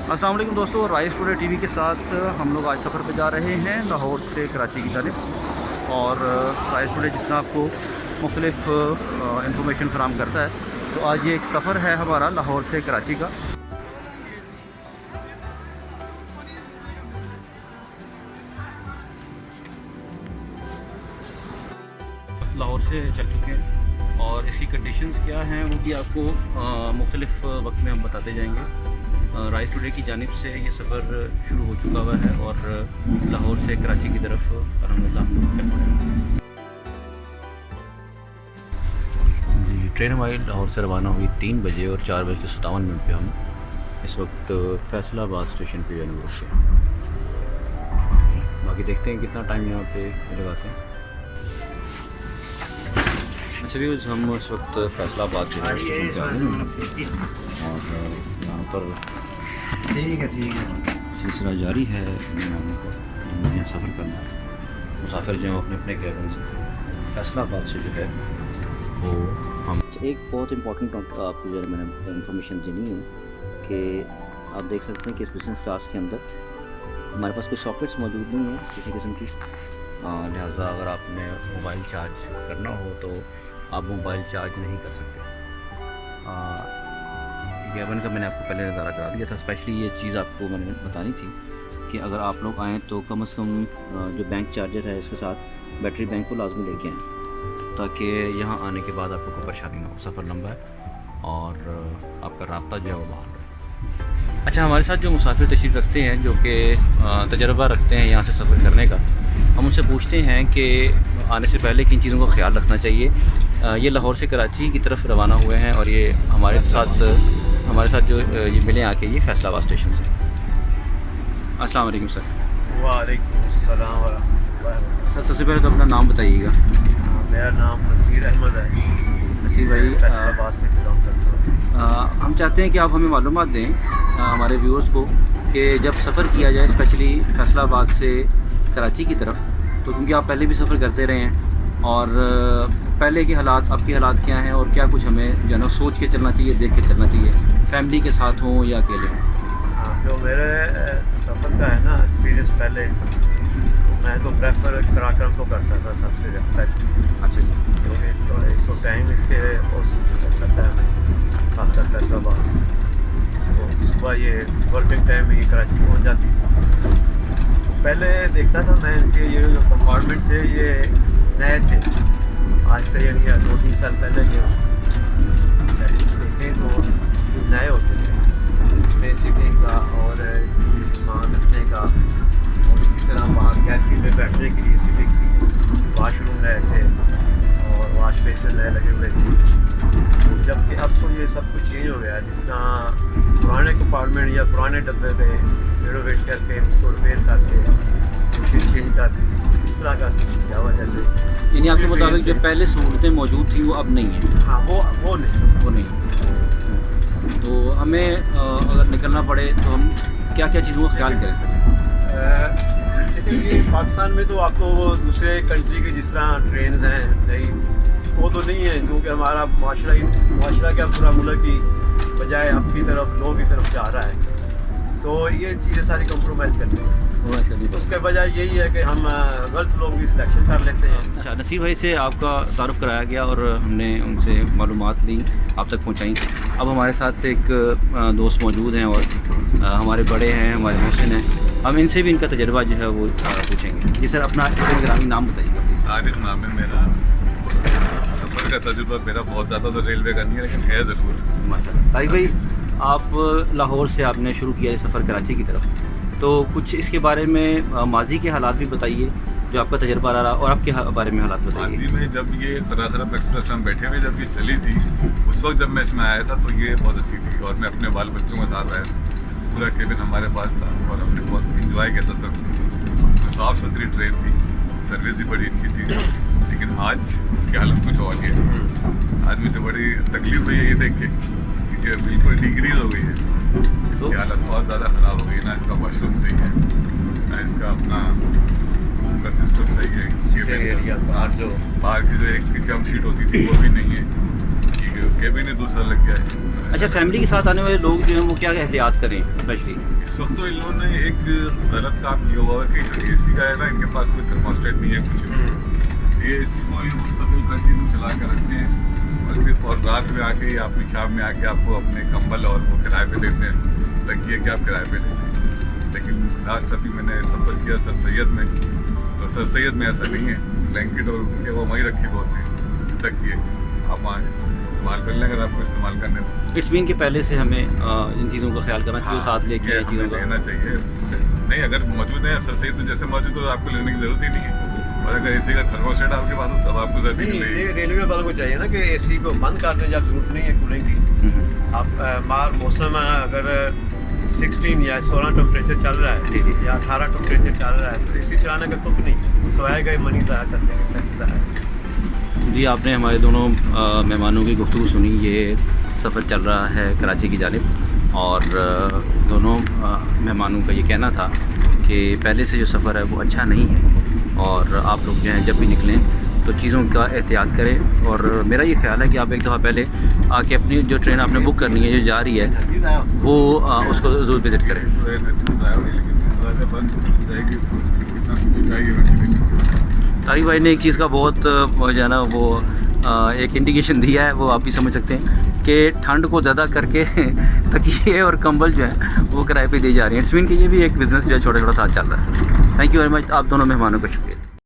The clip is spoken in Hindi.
अस्सलाम वालेकुम दोस्तों, राइस टुडे टीवी के साथ हम लोग आज सफ़र पे जा रहे हैं लाहौर से कराची की जानिब। और राइस टुडे जितना आपको मुख्तलिफ इंफॉर्मेशन फराहम करता है, तो आज ये एक सफ़र है हमारा लाहौर से कराची का। लाहौर से चल चुके हैं और इसकी कंडीशंस क्या हैं वो भी आपको मुख्तलिफ वक्त में हम बताते जाएंगे। राइस टुडे की जानिब से ये सफ़र शुरू हो चुका हुआ है और लाहौर से कराची की तरफ अल्हम्दुलिल्लाह चल पड़े हैं। जी, ट्रेन हमारी लाहौर से रवाना हुई 3 बजे और 4:57 पे हम इस वक्त फैसलाबाद स्टेशन पे रुके हैं। बाकी देखते हैं कितना टाइम यहाँ पे लगाते हैं। अच्छा भी हम इस वक्त फैसलाबाद के स्टेशन पे आ गए हैं और यहाँ पर ठीक है सिलसिला जारी है। यहाँ सफ़र करना है, मुसाफिर जो अपने अपने कैबिन से फैसलाबाद से जो है वो हम एक बहुत इंपॉर्टेंट आपको जो मैंने इंफॉर्मेशन देनी है कि आप देख सकते हैं कि इस बिज़नेस क्लास के अंदर हमारे पास कोई सॉकेट्स मौजूद नहीं है किसी किस्म की। लिहाजा अगर आपने मोबाइल चार्ज करना हो तो आप मोबाइल चार्ज नहीं कर सकते। कैबिन का मैंने आपको पहले नज़ारा करा दिया था। स्पेशली ये चीज़ आपको मैंने बतानी थी कि अगर आप लोग आएँ तो कम से कम जो बैंक चार्जर है इसके साथ बैटरी बैंक को लाजमी लेके आएँ, ताकि यहाँ आने के बाद आपको कोई परेशानी ना हो। सफ़र लंबा है और आपका राब्ता जो है वो बहाल रहे। अच्छा, हमारे साथ जो मुसाफिर तशरीफ़ रखते हैं, जो कि तजर्बा रखते हैं यहाँ से सफ़र करने का, हम उनसे पूछते हैं कि आने से पहले किन चीज़ों का ख्याल रखना चाहिए। ये लाहौर से कराची की तरफ रवाना हुए हैं और ये हमारे साथ जो ये मिले आके ये फैसलाबाद स्टेशन से। अस्सलाम वालेकुम सर। वालेकुम अस्सलाम व रहमतुल्लाह। सर, सबसे पहले तो अपना नाम बताइएगा। मेरा नाम नसीर अहमद है। नसीर भाई, फैसलाबाद से बिलोंग करता हूँ। हम चाहते हैं कि आप हमें मालूमात दें हमारे व्यूअर्स को कि जब सफ़र किया जाए स्पेशली फैसलाबाद से कराची की तरफ, तो क्योंकि आप पहले भी सफ़र करते रहे हैं और पहले के हालात अब के हालात क्या हैं और क्या कुछ हमें जो है सोच के चलना चाहिए, देख के चलना चाहिए, फैमिली के साथ हों या अकेले हों। हाँ, जो मेरे सफ़र का है ना एक्सपीरियंस, पहले मैं तो प्रेफर कराक्रम को करता था सबसे ज़्यादा। अच्छा जी। क्योंकि एक तो टाइम इसके करता है मैं खासकर फैसलाबाद, तो सुबह ये वर्किंग टाइम ही कराची पहुँच जाती थी। पहले देखता था मैं कि ये जो कंपार्टमेंट थे ये नए थे, आज से यानी 2-3 साल पहले ये देखें तो नए होते थे। इसमें सीटिंग का और सामान रखने का और इसी तरह बाहर गैलरी में बैठने के लिए सीटिंग थी, वाशरूम नए थे और वाश बेसिन नए लगे हुए थे। जबकि अब तो ये सब कुछ चेंज हो गया। जिस तरह पुराने कंपार्टमेंट या पुराने डब्बे पे रेनोवेट करके उसको रिपेयर करके मशीन चेंज करके इस तरह का किया हुआ। जैसे यानी आपके मुताबिक जो पहले सहूलतें मौजूद थी वो अब नहीं है? हाँ, वो नहीं। तो हमें अगर निकलना पड़े तो हम क्या क्या चीज़ों का ख्याल करें? क्योंकि पाकिस्तान में तो आपको वो दूसरे कंट्री के जिस तरह ट्रेन्स हैं नहीं, वो तो नहीं है, क्योंकि हमारा माशरा क्या पूरा मुल्क की बजाय आपकी तरफ लोगों की तरफ जा रहा है। तो ये चीज़ें सारी कंप्रोमाइज़ करनी है। उसके बजाय यही है कि हम गलत लोग भी सिलेक्शन कर लेते हैं। अच्छा, नसीर भाई से आपका तारुफ़ कराया गया और हमने उनसे मालूमात ली, आप तक पहुंचाई। अब हमारे साथ एक दोस्त मौजूद हैं और हमारे बड़े हैं, हमारे मोहसिन हैं। हम इनसे भी इनका तजर्बा जो है वो पूछेंगे। जी सर, अपना ग्रामीण नाम बताइएगा प्लीज़। आरिफ नाम है मेरा। सफ़र का तजुर्बा मेरा बहुत ज़्यादा तो रेलवे का नहीं है, लेकिन है ज़रूर। माशाल्लाह। तारिक भाई, आप लाहौर से आपने शुरू किया ये सफ़र कराची की तरफ, तो कुछ इसके बारे में माजी के हालात भी बताइए जो आपका तजर्बा रहा और आपके बारे में हालात बताइए। माजी में जब ये कराकरम एक्सप्रेस में बैठे हुए जब ये चली थी, उस वक्त जब मैं इसमें आया था तो ये बहुत अच्छी थी और मैं अपने बाल बच्चों के साथ आया। पूरा केबिन हमारे पास था और हमने बहुत इंजॉय किया था सब। तो साफ़ सुथरी ट्रेन थी, सर्विस भी बड़ी अच्छी थी। लेकिन आज इसकी हालत कुछ और है। आज मुझे बड़ी तकलीफ हुई है ये देख के कि बिल्कुल डिक्रीज हो गई है। इसकी हालत बहुत ज़्यादा ख़राब हो गई। ना इसका वॉशरूम सही है, ना इसका अपना सिस्टम सही है। बाहर की जो एक जंप शीट होती थी वो भी नहीं है। केबिन ही दूसरा लग गया है। अच्छा, फैमिली के साथ आने वाले लोग जो हैं वो क्या एहतियात करें स्पेशली? इस वक्त तो इन लोगों ने एक गलत काम किया हुआ है कि एसी का है ना, इनके पास कोई थर्मोस्टेट नहीं है कुछ नहीं। ये एसी को ही मुस्तकिल कंटिन्यू चला कर रखते हैं और सिर्फ और रात में आके या अपनी शाम में आके आपको अपने कंबल और वो किराए पे देते हैं, तकिए कि आप किराए पे देते हैं। लेकिन लास्ट अभी मैंने सफ़र किया सर सैयद में, तो सर सैयद में ऐसा नहीं है। ब्लैंकेट और उनके वो वहीं रखे होते हैं, तकिए आप वहाँ इस्तेमाल कर लें अगर आपको इस्तेमाल करने तो। इट्स मीन कि पहले से हमें इन चीज़ों का ख्याल करना चाहिए, साथ लेके ये चीज़ों हमें का। लेना चाहिए। नहीं, अगर मौजूद है सर सैयद में जैसे मौजूद तो आपको लेने की ज़रूरत ही नहीं है। और अगर एसी का थर्मोस्टेट आपके पास हो तब आपको सर्दी नहीं, मिलेगी। ये रेलवे वालों को चाहिए ना कि एसी को बंद कर दें जब जरूरत नहीं है कूलिंग की। आप मार मौसम अगर 16 या 16 टेम्परेचर चल रहा जी, है जी। या 18 टेम्परेचर चल रहा है तो एसी चलाने का तुक नहीं, सवाए गए मनी ज़ाया करते हैं, पैसे ज़ाया। जी, आपने हमारे दोनों मेहमानों की गुफ्तगू सुनी। ये सफ़र चल रहा है कराची की जानिब और दोनों मेहमानों का ये कहना था कि पहले से जो सफ़र है वो अच्छा नहीं है और आप लोग जो हैं जब भी निकलें तो चीज़ों का एहतियात करें। और मेरा ये ख्याल है कि आप एक दफ़ा पहले आके अपनी जो ट्रेन आपने बुक करनी है जो जा रही है वो उसको ज़रूर विज़िट करें। तारिक भाई ने एक चीज़ का बहुत जो है ना वो एक इंडिकेशन दिया है, वो आप भी समझ सकते हैं कि ठंड को ज़्यादा करके तकिए और कंबल जो है वो किराए पे दी जा रही है। इट्स मीन कि ये भी एक बिज़नेस जो है छोटा छोटा साथ चल रहा है। थैंक यू वेरी मच, आप दोनों मेहमानों का शुक्रिया।